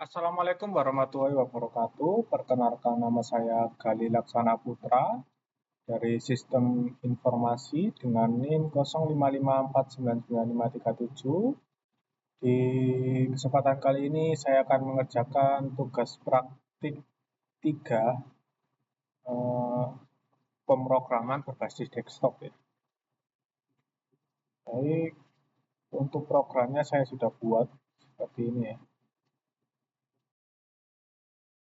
Assalamualaikum warahmatullahi wabarakatuh. Perkenalkan, nama saya Gali Laksana Putra dari Sistem Informasi dengan NIM 0554995537. Di kesempatan kali ini saya akan mengerjakan tugas praktik 3 pemrograman berbasis desktop ya. Baik, untuk programnya saya sudah buat seperti ini ya.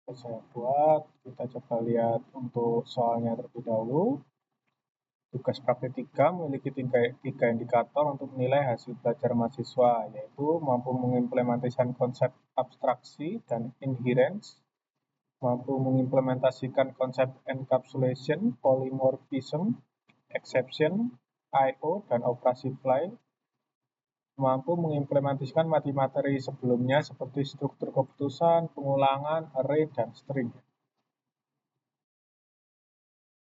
Saya buat, kita coba lihat untuk soalnya terlebih dahulu. Tugas praktik 3 memiliki tiga indikator untuk menilai hasil belajar mahasiswa, yaitu mampu mengimplementasikan konsep abstraksi dan inherence, mampu mengimplementasikan konsep encapsulation, polymorphism, exception, I/O, dan operasi file, mampu mengimplementasikan materi sebelumnya seperti struktur keputusan, pengulangan, array, dan string.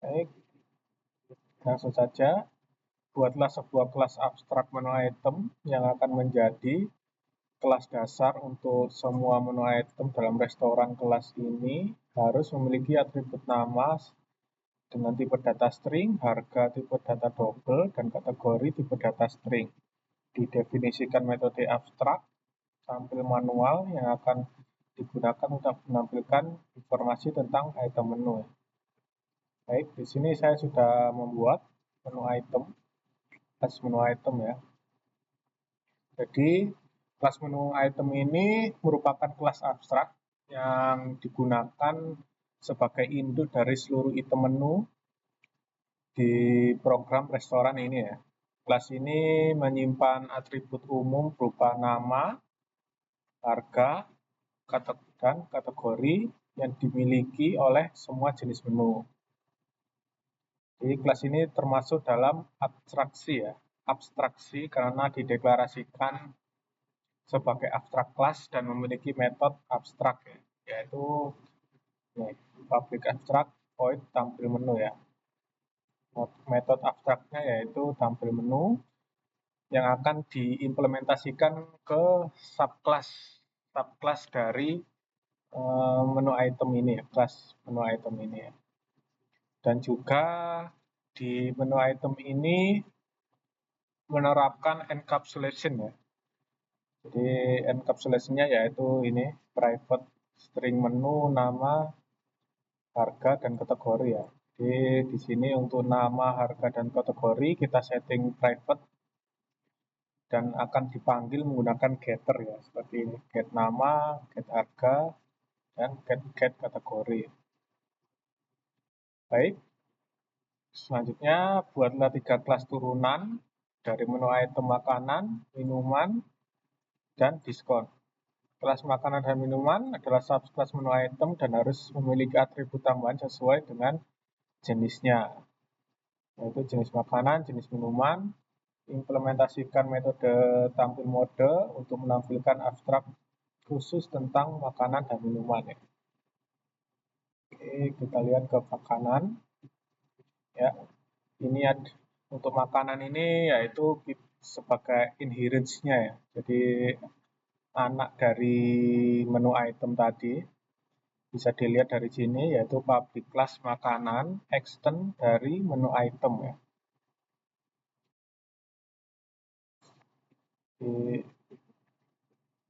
Baik, langsung saja. Buatlah sebuah kelas abstrak menu item yang akan menjadi kelas dasar untuk semua menu item dalam restoran. Kelas ini harus memiliki atribut nama dengan tipe data string, harga tipe data double, dan kategori tipe data string. Didefinisikan metode abstrak sampel manual yang akan digunakan untuk menampilkan informasi tentang item menu. Baik, di sini saya sudah membuat menu item. Kelas menu item ya. Jadi kelas menu item ini merupakan kelas abstrak yang digunakan sebagai induk dari seluruh item menu di program restoran ini ya. Kelas ini menyimpan atribut umum berupa nama, harga, dan kategori yang dimiliki oleh semua jenis menu. Jadi kelas ini termasuk dalam abstraksi ya. Abstraksi karena dideklarasikan sebagai abstrak kelas dan memiliki metode abstrak ya, yaitu public abstract void tampil menu ya. Metode abstraknya yaitu tampil menu yang akan diimplementasikan ke subclass dari menu item ini ya, kelas menu item ini ya. Dan juga di menu item ini menerapkan encapsulation ya. Jadi encapsulation-nya yaitu ini private string menu, nama, harga, dan kategori ya. Jadi di sini untuk nama, harga, dan kategori kita setting private dan akan dipanggil menggunakan getter ya, seperti ini, get nama, get harga, dan get kategori. Baik, selanjutnya buatlah 3 kelas turunan dari menu item makanan, minuman, dan diskon. Kelas makanan dan minuman adalah subclass menu item dan harus memiliki atribut tambahan sesuai dengan jenisnya, yaitu jenis makanan, jenis minuman. Implementasikan metode tampil mode untuk menampilkan abstrak khusus tentang makanan dan minuman ya. Oke, kita lihat ke makanan ya. Ini untuk makanan ini yaitu sebagai inherence-nya ya. Jadi anak dari menu item tadi bisa dilihat dari sini, yaitu public class makanan extend dari menu item ya.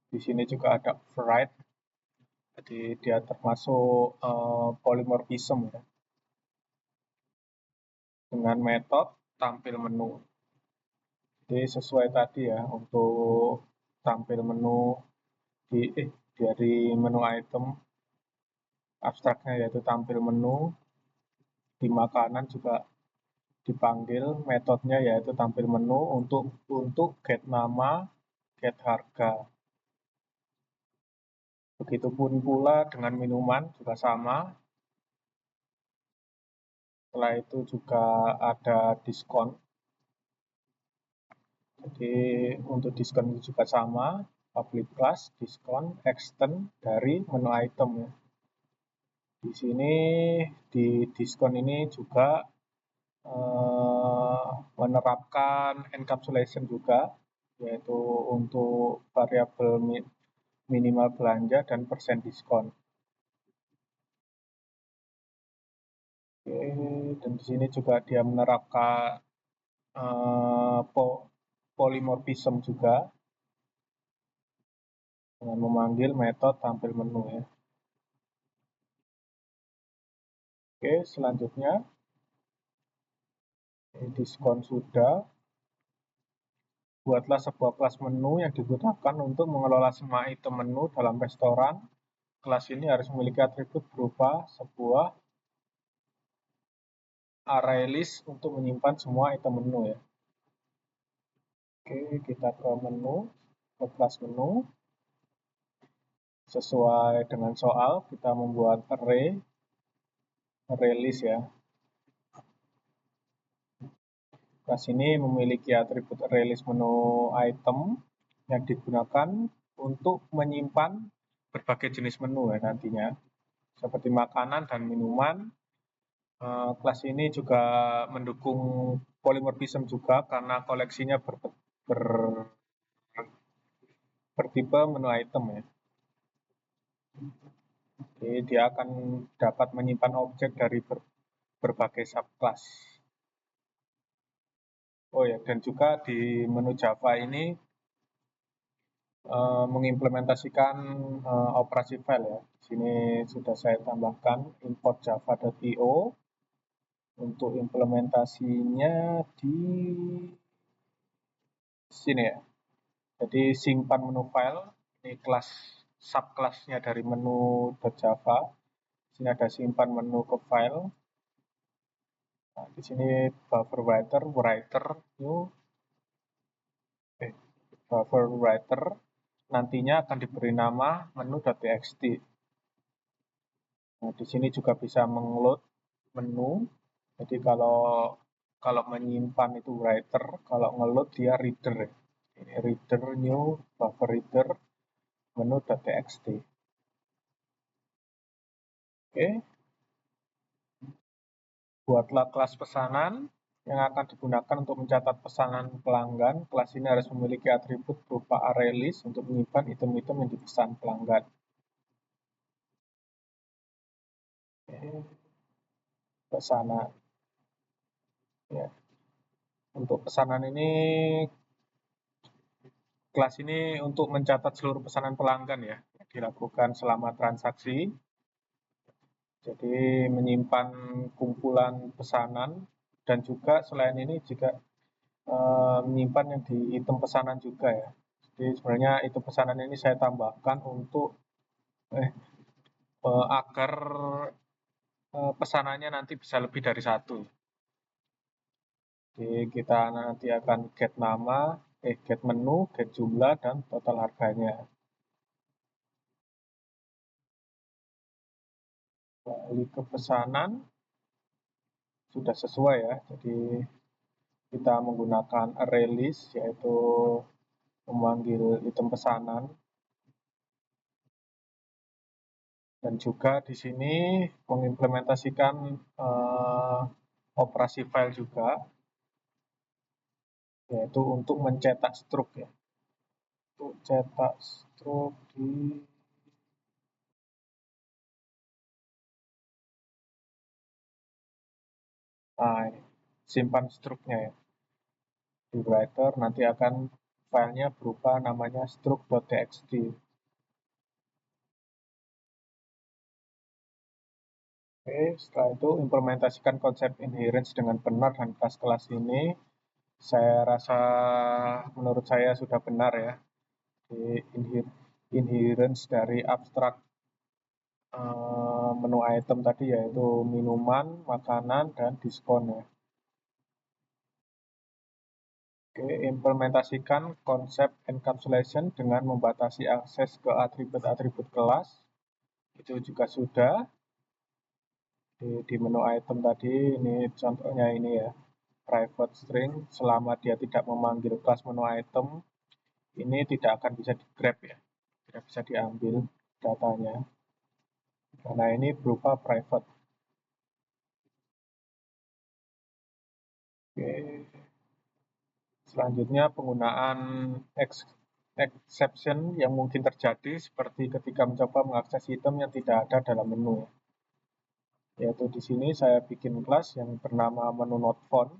Di sini juga ada override, jadi dia termasuk polymorphism ya, dengan metode tampil menu. Jadi sesuai tadi ya, untuk tampil menu dari menu item abstraknya yaitu tampil menu, di makanan juga dipanggil metodenya yaitu tampil menu untuk get nama, get harga. Begitupun pula dengan minuman juga sama. Setelah itu juga ada diskon. Jadi untuk diskon itu juga sama, public class diskon extend dari menu item ya. Di sini di diskon ini juga menerapkan encapsulation juga, yaitu untuk variabel minimal belanja, dan persen diskon. Oke, dan di sini juga dia menerapkan polymorphism juga dengan memanggil metode tampil menu ya. Oke, selanjutnya diskon sudah. Buatlah sebuah kelas menu yang digunakan untuk mengelola semua item menu dalam restoran. Kelas ini harus memiliki atribut berupa sebuah array list untuk menyimpan semua item menu ya. Oke, kita ke menu, ke kelas menu. Sesuai dengan soal, kita membuat array list ya. Kelas ini memiliki atribut array list menu item yang digunakan untuk menyimpan berbagai jenis menu ya nantinya, seperti makanan dan minuman. Kelas ini juga mendukung polymorphism juga karena koleksinya bertipe menu item ya. Jadi dia akan dapat menyimpan objek dari berbagai subclass. Oh ya, dan juga di menu Java ini mengimplementasikan operasi file ya. Di sini sudah saya tambahkan import java.io. Untuk implementasinya di sini ya. Jadi simpan menu file, ini kelas subclassnya dari menu .java. Di sini ada simpan menu ke file. Nah, di sini buffer writer new buffer writer nantinya akan diberi nama menu.txt. Nah, di sini juga bisa mengload menu. Jadi kalau menyimpan itu writer, kalau ngeload dia reader. Ini reader new buffer reader menu.txt. Oke. Buatlah kelas pesanan yang akan digunakan untuk mencatat pesanan pelanggan. Kelas ini harus memiliki atribut berupa array list untuk menyimpan item-item yang dipesan pelanggan. Oke. Pesanan. Ya. Untuk pesanan ini, kelas ini untuk mencatat seluruh pesanan pelanggan ya, yang dilakukan selama transaksi. Jadi menyimpan kumpulan pesanan dan juga selain ini juga menyimpan yang di item pesanan juga ya. Jadi sebenarnya item pesanan ini saya tambahkan untuk agar pesanannya nanti bisa lebih dari satu. Jadi kita nanti akan get nama, get menu, get jumlah, dan total harganya. Kembali ke pesanan, sudah sesuai ya. Jadi kita menggunakan array list, yaitu memanggil item pesanan. Dan juga di sini mengimplementasikan operasi file juga, yaitu untuk mencetak struk ya. Untuk cetak struk di ini, simpan struknya ya. Di writer nanti akan filenya berupa namanya struk.txt. Oke, setelah itu implementasikan konsep inheritance dengan benar dan kelas-kelas ini. Saya rasa menurut saya sudah benar ya. Di inheritance dari abstrak menu item tadi yaitu minuman, makanan, dan diskon ya. Oke, implementasikan konsep encapsulation dengan membatasi akses ke atribut-atribut kelas. Itu juga sudah. Di menu item tadi, ini contohnya ini ya. Private string, selama dia tidak memanggil kelas menu item, ini tidak akan bisa di-grab ya. Tidak bisa diambil datanya. Karena ini berupa private. Oke. Selanjutnya penggunaan exception yang mungkin terjadi seperti ketika mencoba mengakses item yang tidak ada dalam menu. Yaitu di sini saya bikin kelas yang bernama menu not found.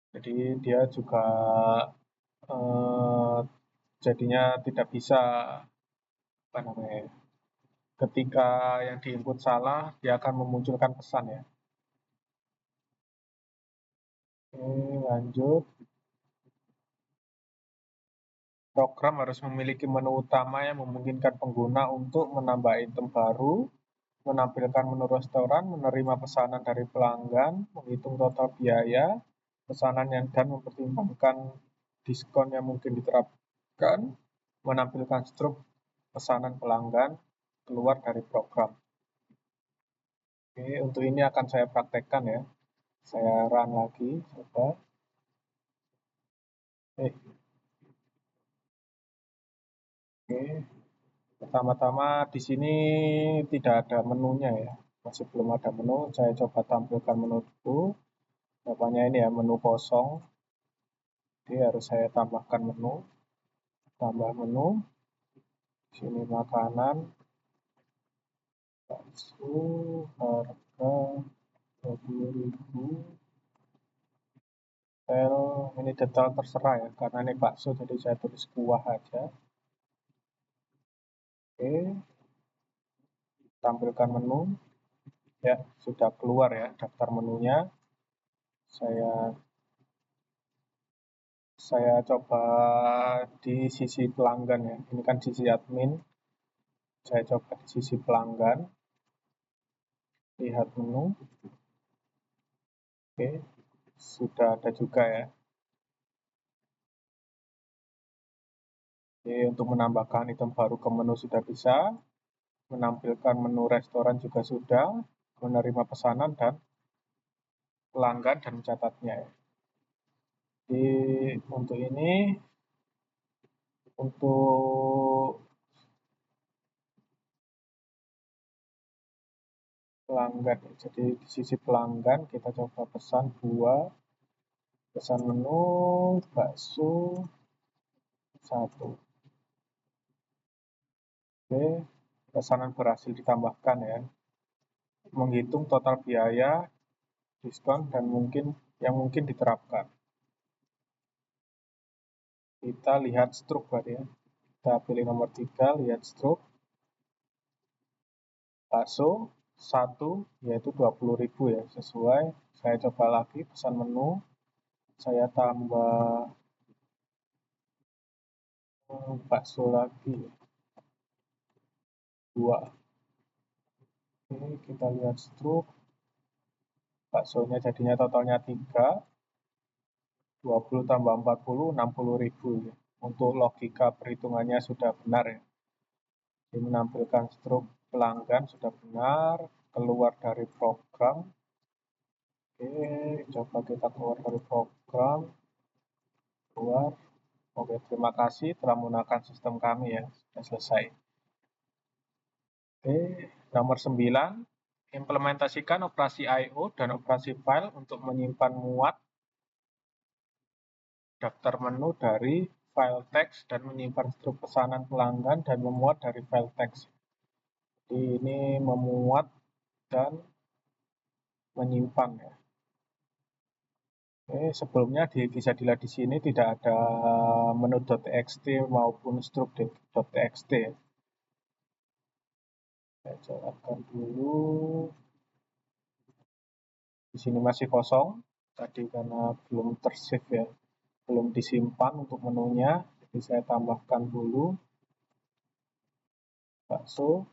Jadi dia juga jadinya tidak bisa ketika yang diinput salah dia akan memunculkan pesan ya. Oke, lanjut. Program harus memiliki menu utama yang memungkinkan pengguna untuk menambah item baru, menampilkan menu restoran, menerima pesanan dari pelanggan, menghitung total biaya pesanan dan mempertimbangkan diskon yang mungkin diterapkan, menampilkan struk pesanan pelanggan keluar dari program. Oke, untuk ini akan saya praktekkan ya. Saya run lagi, coba. Oke, pertama-tama di sini tidak ada menunya ya, masih belum ada menu. Saya coba tampilkan menu dulu. Jawabannya ini ya, menu kosong. Jadi harus saya tambahkan menu, tambah menu. Sini makanan, bakso, harga 20.000. Ini detail terserah ya, karena ini bakso jadi saya tulis kuah aja. Oke, tampilkan menu. Ya, sudah keluar ya daftar menunya. Saya coba di sisi pelanggan ya. Ini kan sisi admin. Saya coba di sisi pelanggan. Lihat menu. Oke, sudah ada juga ya. Oke, untuk menambahkan item baru ke menu sudah bisa. Menampilkan menu restoran juga sudah. Menerima pesanan dan pelanggan dan mencatatnya ya. Jadi untuk ini, untuk pelanggan, jadi di sisi pelanggan kita coba pesan buah, pesan menu bakso 1. Oke, pesanan berhasil ditambahkan ya. Menghitung total biaya, diskon dan yang mungkin diterapkan. Kita lihat struk berarti ya. Kita pilih nomor 3, lihat struk. Bakso 1 yaitu 20.000 ya, sesuai. Saya coba lagi pesan menu. Saya tambah bakso lagi 2. Oke, kita lihat struk. Baksonya jadinya totalnya 3. 20 tambah 40, 60.000 ya. Untuk logika perhitungannya sudah benar ya. Ini menampilkan struk pelanggan sudah benar, keluar dari program. Oke, coba kita keluar dari program. Keluar. Oke, terima kasih telah menggunakan sistem kami ya. Sudah selesai. Oke, nomor 9. Implementasikan operasi I/O dan operasi file untuk menyimpan muat daftar menu dari file teks dan menyimpan struk pesanan pelanggan dan memuat dari file teks. Jadi ini memuat dan menyimpan ya. Oke, sebelumnya bisa dilihat di sini tidak ada menu.txt maupun struk.txt. Saya jalankan dulu. Di sini masih kosong tadi karena belum tersave ya, belum disimpan untuk menunya. Jadi saya tambahkan dulu bakso.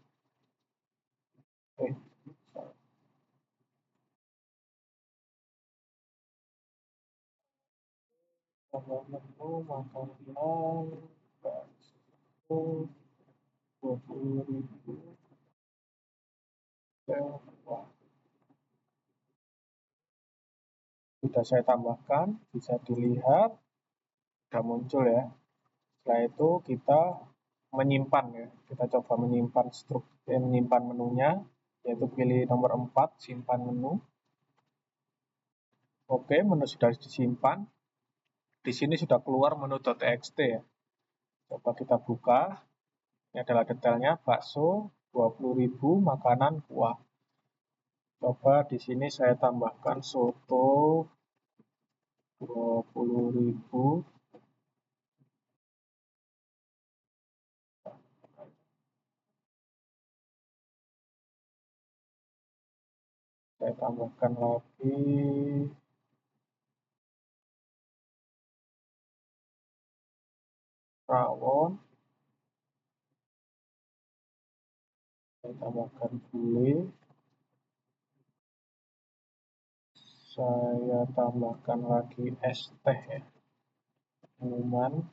Tambah menu makanan bakso 20.000. Sudah saya tambahkan, bisa dilihat sudah muncul ya. Setelah itu kita menyimpan ya. Kita coba menyimpan menyimpan menunya, yaitu pilih nomor 4, simpan menu. Oke, menu sudah disimpan di sini sudah keluar menu .txt ya. Coba kita buka. Ini adalah detailnya, bakso 20.000, makanan kuah. Coba di sini saya tambahkan soto 20.000. Saya tambahkan lagi rawon. Saya tambahkan gulai. Saya tambahkan lagi es teh ya. Minuman.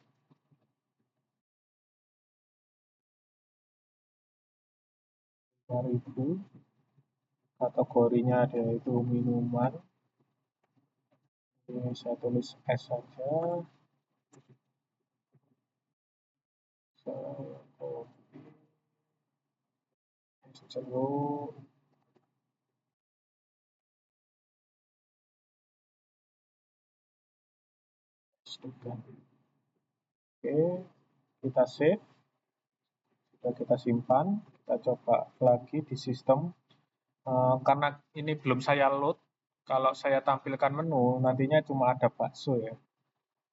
Ribu. Kategorinya ada itu minuman. Ini saya tulis es saja. Saya kopi. Es jeruk. Oke, kita save. Sudah kita simpan. Kita coba lagi di sistem. Karena ini belum saya load, kalau saya tampilkan menu nantinya cuma ada bakso ya.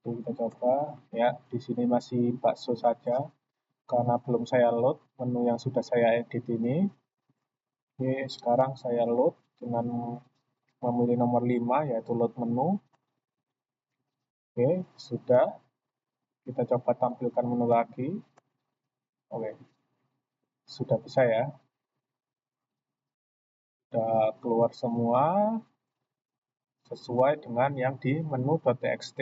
Jadi kita coba ya, di sini masih bakso saja karena belum saya load menu yang sudah saya edit ini. Oke, sekarang saya load dengan memilih nomor 5 yaitu load menu. Oke, sudah. Kita coba tampilkan menu lagi. Oke, sudah bisa ya. Sudah keluar semua sesuai dengan yang di menu .txt.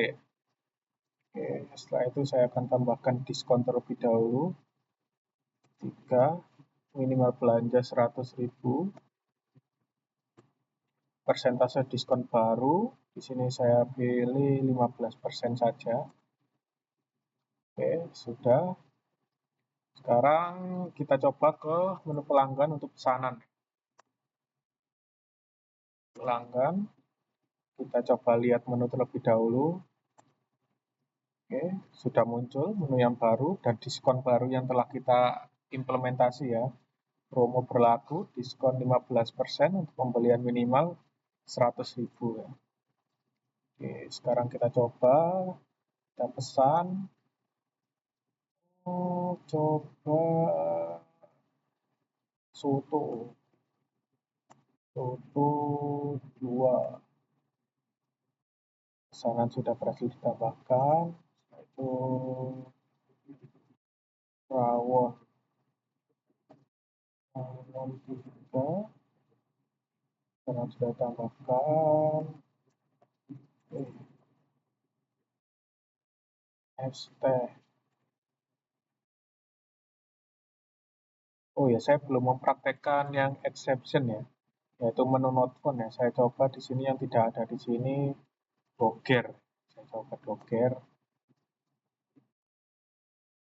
Oke, setelah itu saya akan tambahkan diskon terlebih dahulu. 3, minimal belanja 100.000. Persentase diskon baru, di sini saya pilih 15% saja. Oke, sudah. Sekarang kita coba ke menu pelanggan untuk pesanan. Pelanggan, kita coba lihat menu terlebih dahulu. Oke, sudah muncul menu yang baru dan diskon baru yang telah kita implementasi ya. Promo berlaku, diskon 15% untuk pembelian minimal 100.000 ya. Oke, sekarang kita coba, kita pesan. Coba soto 2. Pesanan sudah berhasil ditambahkan. Itu rawon 3. Pesanan sudah ditambahkan. Es teh. Oh ya, saya belum mempraktekkan yang exception ya, yaitu menu not found ya. Saya coba di sini yang tidak ada di sini, doger. Saya coba doger.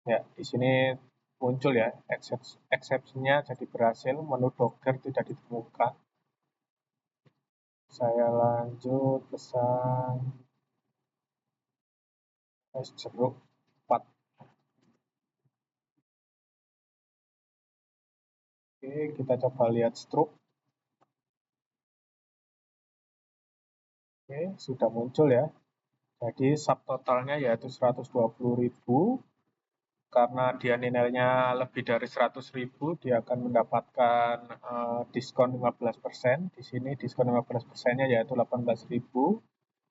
Ya, di sini muncul ya exception-nya jadi berhasil, menu doger tidak ditemukan. Saya lanjut pesan es jeruk 4. Oke, kita coba lihat struk. Oke, sudah muncul ya. Jadi subtotalnya yaitu 120.000. Karena dia nilainya lebih dari 100.000, dia akan mendapatkan diskon 15%. Di sini diskon 15%-nya yaitu 18.000.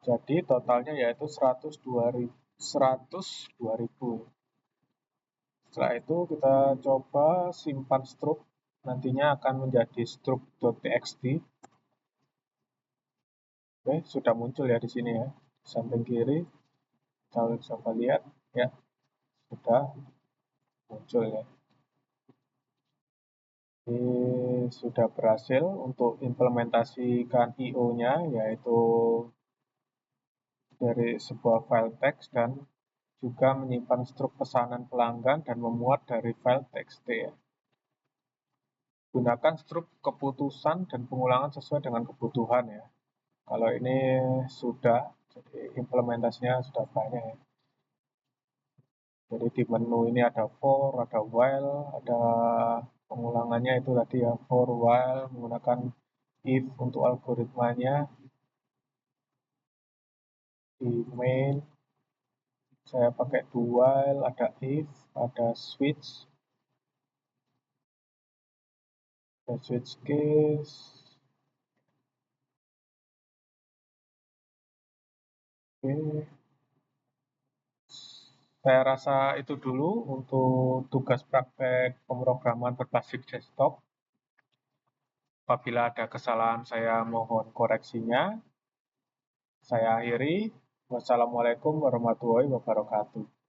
Jadi totalnya yaitu 102.000. Setelah itu kita coba simpan struk. Nantinya akan menjadi struk.txt. Oke, sudah muncul ya di sini ya. Samping kiri. Kita coba lihat ya. Sudah muncul ya. Ini sudah berhasil untuk implementasikan IO-nya, yaitu dari sebuah file teks dan juga menyimpan struk pesanan pelanggan dan memuat dari file txt ya. Gunakan struk keputusan dan pengulangan sesuai dengan kebutuhan ya. Kalau ini sudah, Jadi implementasinya sudah banyak ya. Jadi di menu ini ada for, ada while, ada pengulangannya itu tadi ya, for, while, menggunakan if untuk algoritmanya. Di main saya pakai do while, ada if, ada switch, ada switch case. Oke. Saya rasa itu dulu untuk tugas praktek pemrograman berbasis desktop. Apabila ada kesalahan, saya mohon koreksinya. Saya akhiri. Wassalamualaikum warahmatullahi wabarakatuh.